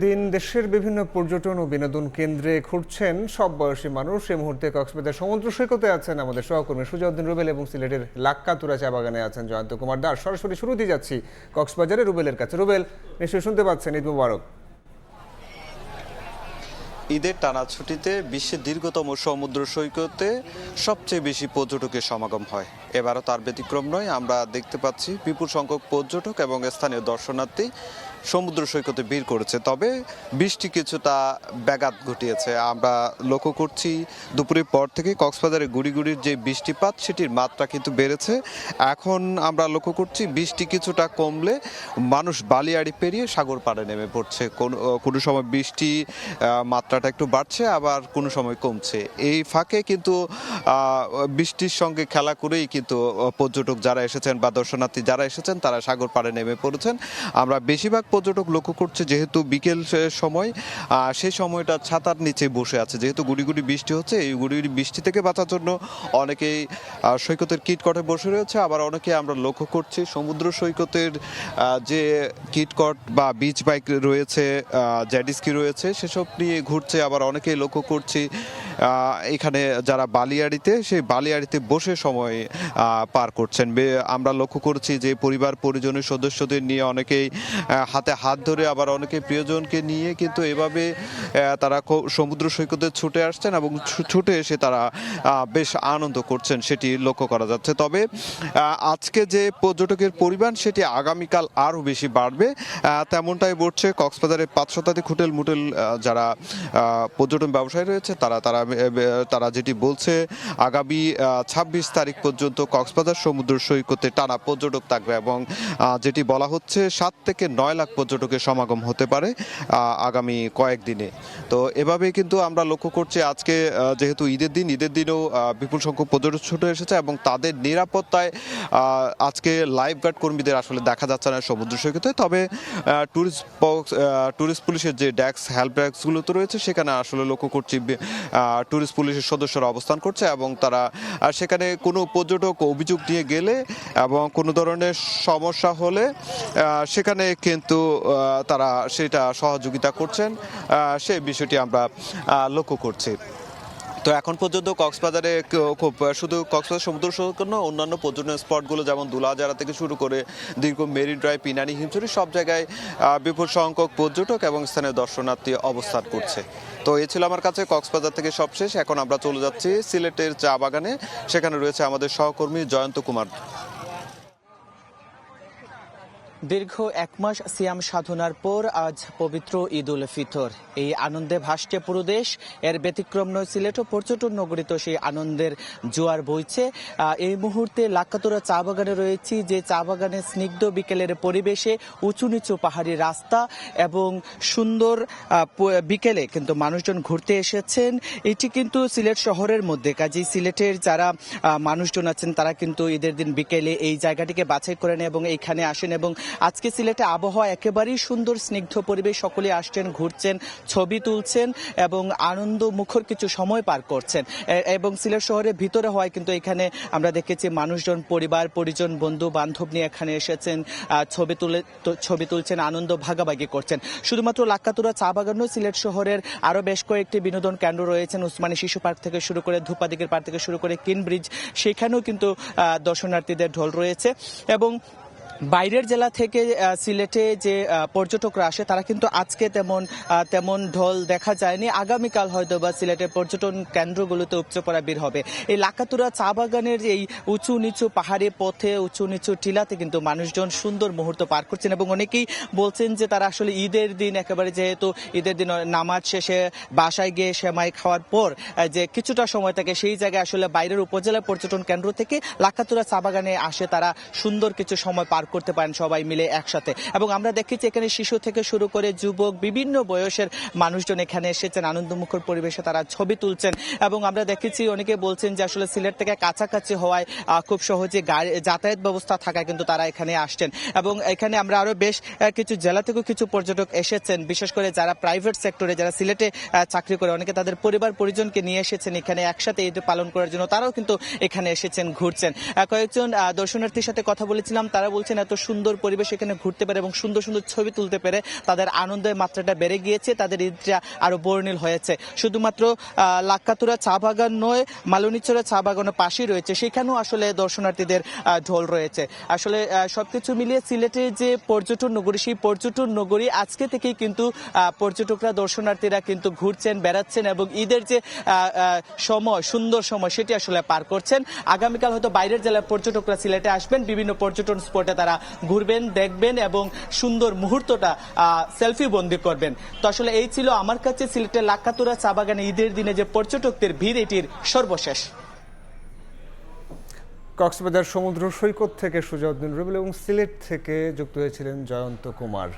দিন দেশের বিভিন্ন পর্যটন ও বিনোদন কেন্দ্রে ঘুরছেন সব বয়সী মানুষ। এই মুহূর্তে কক্সবাজার সমুদ্র সৈকতে আছেন আমাদের সহকর্মী সুজাউদ্দিন রুবেল এবং সিলেটের লাক্কাতুরা চা বাগানে আছেন জয়ন্ত কুমার দাস। সরাসরি শুরু দিয়ে যাচ্ছি কক্সবাজারে রুবেলের কাছে। রুবেল, নিশ্চয়ই শুনতে পাচ্ছেন, ঈদ মুবারক। ঈদের টানা ছুটিতে বিশ্বের দীর্ঘতম সমুদ্র সৈকতে সবচেয়ে বেশি পর্যটকের সমাগম হয়। এবারও তার ব্যতিক্রম নয়। আমরা দেখতে পাচ্ছি বিপুল সংখ্যক পর্যটক এবং স্থানীয় দর্শনার্থী সমুদ্র সৈকতে ভিড় করেছে। তবে বৃষ্টি কিছুটা ব্যাঘাত ঘটিয়েছে। আমরা লক্ষ্য করছি দুপুরের পর থেকে কক্সবাজারে গুড়ির যে বৃষ্টিপাত সেটির মাত্রা কিন্তু বেড়েছে। এখন আমরা লক্ষ্য করছি বৃষ্টি কিছুটা কমলে মানুষ বালিয়াড়ি পেরিয়ে সাগর পাড়ে নেমে পড়ছে। কোনো সময় বৃষ্টি মাত্রাটা একটু বাড়ছে, আবার কোনো সময় কমছে। এই ফাঁকে কিন্তু বৃষ্টির সঙ্গে খেলা করেই কিন্তু পর্যটক যারা এসেছেন বা দর্শনার্থী যারা এসেছেন তারা সাগর পাড়ে নেমে পড়েছেন। আমরা বেশিরভাগ পর্যটক লক্ষ্য করছে যেহেতু বিকেল সময়, সেই সময়টা ছাতার নিচে বসে আছে। যেহেতু গুড়ি বৃষ্টি হচ্ছে, এই গুড়ি বৃষ্টি থেকে বাঁচার জন্য অনেকেই সৈকতের কিটকটে বসে রয়েছে। আবার অনেকে আমরা লক্ষ্য করছি সমুদ্র সৈকতের যে কিটকট বা বিচ বাইক রয়েছে, জেটস্কি রয়েছে, সেসব নিয়ে ঘুরছে। আবার অনেকেই লক্ষ্য করছি এখানে যারা বালিয়াড়িতে, সেই বালিয়াড়িতে বসে সময় পার করছেন। আমরা লক্ষ্য করছি যে পরিবার পরিজনের সদস্যদের নিয়ে অনেকেই হাতে হাত ধরে, আবার অনেকে প্রিয়জনকে নিয়ে কিন্তু এভাবে তারা সমুদ্র সৈকতে ছুটে আসছেন এবং ছুটে এসে তারা বেশ আনন্দ করছেন, সেটি লক্ষ্য করা যাচ্ছে। তবে আজকে যে পর্যটকের পরিমাণ সেটি আগামীকাল আরও বেশি বাড়বে, তেমনটাই বলছে কক্সবাজারের 5 শতাধিক হোটেল মোটেল যারা পর্যটন ব্যবসায়ী রয়েছে তারা যেটি বলছে, আগামী 26 তারিখ পর্যন্ত কক্সবাজার সমুদ্র সৈকতে টানা পর্যটক থাকবে এবং যেটি বলা হচ্ছে 7 থেকে 9 লাখ পর্যটকের সমাগম হতে পারে আগামী কয়েকদিনে। তো এভাবে কিন্তু আমরা লক্ষ্য করছি আজকে যেহেতু ঈদের দিনেও বিপুল সংখ্যক পর্যটক ছুটে এসেছে এবং তাদের নিরাপত্তায় আজকে লাইফ গার্ড কর্মীদের আসলে দেখা যাচ্ছে না সমুদ্র সৈকতে। তবে ট্যুরিস্ট পুলিশের যে ডেস্ক, হেল্প ডেস্কগুলো তো রয়েছে, সেখানে আসলে লক্ষ্য করছি ট্যুরিস্ট পুলিশের সদস্যরা অবস্থান করছে এবং তারা সেখানে কোনো পর্যটক অভিযোগ নিয়ে গেলে এবং কোনো ধরনের সমস্যা হলে সেখানে কিন্তু তারা সেটা সহযোগিতা করছেন, সেই বিষয়টি আমরা লক্ষ্য করছি। তো এখন পর্যন্ত কক্সবাজারে শুধু কক্সবাজার সমুদ্র সৈকত নয়, অন্যান্য পর্যটন স্পটগুলো যেমন দুলাজারা থেকে শুরু করে দীর্ঘ মেরিন ড্রাইভ, পিনানি, হিমছড়ি, সব জায়গায় বিপুল সংখ্যক পর্যটক এবং স্থানীয় দর্শনার্থী অবস্থান করছে। তো এ ছিল আমার কাছে কক্সবাজার থেকে সবশেষ। এখন আমরা চলে যাচ্ছি সিলেটের চা বাগানে। সেখানে রয়েছে আমাদের সহকর্মী জয়ন্ত কুমার। দীর্ঘ 1 মাস সিয়াম সাধনার পর আজ পবিত্র ঈদ উল ফিতর। এই আনন্দে ভাসছে পুরো দেশ। এর ব্যতিক্রম নয় সিলেট ও পর্যটন নগরী, তো সেই আনন্দের জোয়ার বইছে। এই মুহূর্তে লাক্কাতুরা চা বাগানে রয়েছি, যে চা বাগানে স্নিগ্ধ বিকেলের পরিবেশে উঁচু নিচু পাহাড়ি রাস্তা এবং সুন্দর বিকেলে কিন্তু মানুষজন ঘুরতে এসেছেন। এটি কিন্তু সিলেট শহরের মধ্যে, কাজেই সিলেটের যারা মানুষজন আছেন তারা কিন্তু ঈদের দিন বিকেলে এই জায়গাটিকে বাছাই করে নেন এবং এইখানে আসেন। এবং আজকে সিলেটে আবহাওয়া একেবারেই সুন্দর, স্নিগ্ধ পরিবেশ। সকলে আসছেন, ঘুরছেন, ছবি তুলছেন এবং আনন্দ মুখর কিছু সময় পার করছেন। এবং সিলেট শহরের ভিতরে হয় কিন্তু এখানে আমরা দেখেছি মানুষজন পরিবার পরিজন বন্ধু বান্ধব নিয়ে এখানে এসেছেন, ছবি তুলছেন, আনন্দ ভাগাভাগি করছেন। শুধুমাত্র লাক্কাতুরা চা বাগান নয়, সিলেট শহরের আরো বেশ কয়েকটি বিনোদন কেন্দ্র রয়েছেন। উসমানী শিশু পার্ক থেকে শুরু করে ধূপাদিকের পার্ক থেকে শুরু করে কিন ব্রিজ, সেখানেও কিন্তু দর্শনার্থীদের ঢল রয়েছে। এবং বাইরের জেলা থেকে সিলেটে যে পর্যটকরা আসে তারা কিন্তু আজকে তেমন ঢল দেখা যায়নি। আগামীকাল হয়তো বা সিলেটের পর্যটন কেন্দ্রগুলোতে উপচে পড়া ভিড় হবে। এই লাক্কাতুরা চা বাগানের এই উঁচু নিচু পাহাড়ি পথে, উঁচু নিচু টিলাতে কিন্তু মানুষজন সুন্দর মুহূর্ত পার করছেন এবং অনেকেই বলছেন যে তারা আসলে ঈদের দিন, একেবারে যেহেতু ঈদের দিন নামাজ শেষে বাসায় গিয়ে সেমাই খাওয়ার পর যে কিছুটা সময় থাকে, সেই জায়গায় আসলে বাইরের উপজেলা পর্যটন কেন্দ্র থেকে লাক্কাতুরা চা বাগানে আসে তারা সুন্দর কিছু সময় পার করতে পারেন সবাই মিলে একসাথে। এবং আমরা দেখেছি এখানে শিশু থেকে শুরু করে যুবক, বিভিন্ন বয়সের মানুষজন এখানে এসেছেন, আনন্দমুখর পরিবেশে তারা ছবি তুলছেন। এবং আমরা দেখেছি অনেকে বলছেন যে আসলে সিলেট থেকে কাছাকাছি হওয়ায় খুব সহজে যাতায়াত ব্যবস্থা থাকায় কিন্তু তারা এখানে আসছেন। এবং এখানে আমরা আরো বেশ কিছু জেলা থেকেও কিছু পর্যটক এসেছেন, বিশেষ করে যারা প্রাইভেট সেক্টরে, যারা সিলেটে চাকরি করে, অনেকে তাদের পরিবার পরিজনকে নিয়ে এসেছেন এখানে একসাথে ঈদ পালন করার জন্য। তারাও কিন্তু এখানে এসেছেন, ঘুরছেন। কয়েকজন দর্শনার্থীর সাথে কথা বলেছিলাম, তারা বলছেন দেখছেন এত সুন্দর পরিবেশ, এখানে ঘুরতে পারে এবং সুন্দর সুন্দর ছবি তুলতে পেরে তাদের আনন্দের মাত্রাটা বেড়ে গিয়েছে, তাদের ঈদটা আরো বর্ণিল হয়েছে। শুধুমাত্র লাক্কাতুরা চা বাগান নয়, মালনীচরা চা বাগানের পাশেই রয়েছে, সেখানেও আসলে দর্শনার্থীদের ঢল রয়েছে। আসলে সবকিছু মিলিয়ে সিলেটের যে পর্যটন নগরী, সেই পর্যটন নগরী আজকে থেকেই কিন্তু পর্যটকরা, দর্শনার্থীরা কিন্তু ঘুরছেন, বেড়াচ্ছেন এবং ঈদের যে সময়, সুন্দর সময়, সেটি আসলে পার করছেন। আগামীকাল হয়তো বাইরের জেলার পর্যটকরা সিলেটে আসবেন, বিভিন্ন পর্যটন স্পটে তারা ঘুরবেন, দেখবেন এবং সুন্দর মুহূর্তটা সেলফি বন্দি করবেন। তো আসলে এই ছিল আমার কাছে সিলেটের লাক্কাতুরা চা বাগানে ঈদের দিনে যে পর্যটকদের ভিড়, এটির সর্বশেষ। কক্সবাজার সমুদ্র সৈকত থেকে সুজাউদ্দিন রুবেল এবং সিলেট থেকে যুক্ত হয়েছিলেন জয়ন্ত কুমার।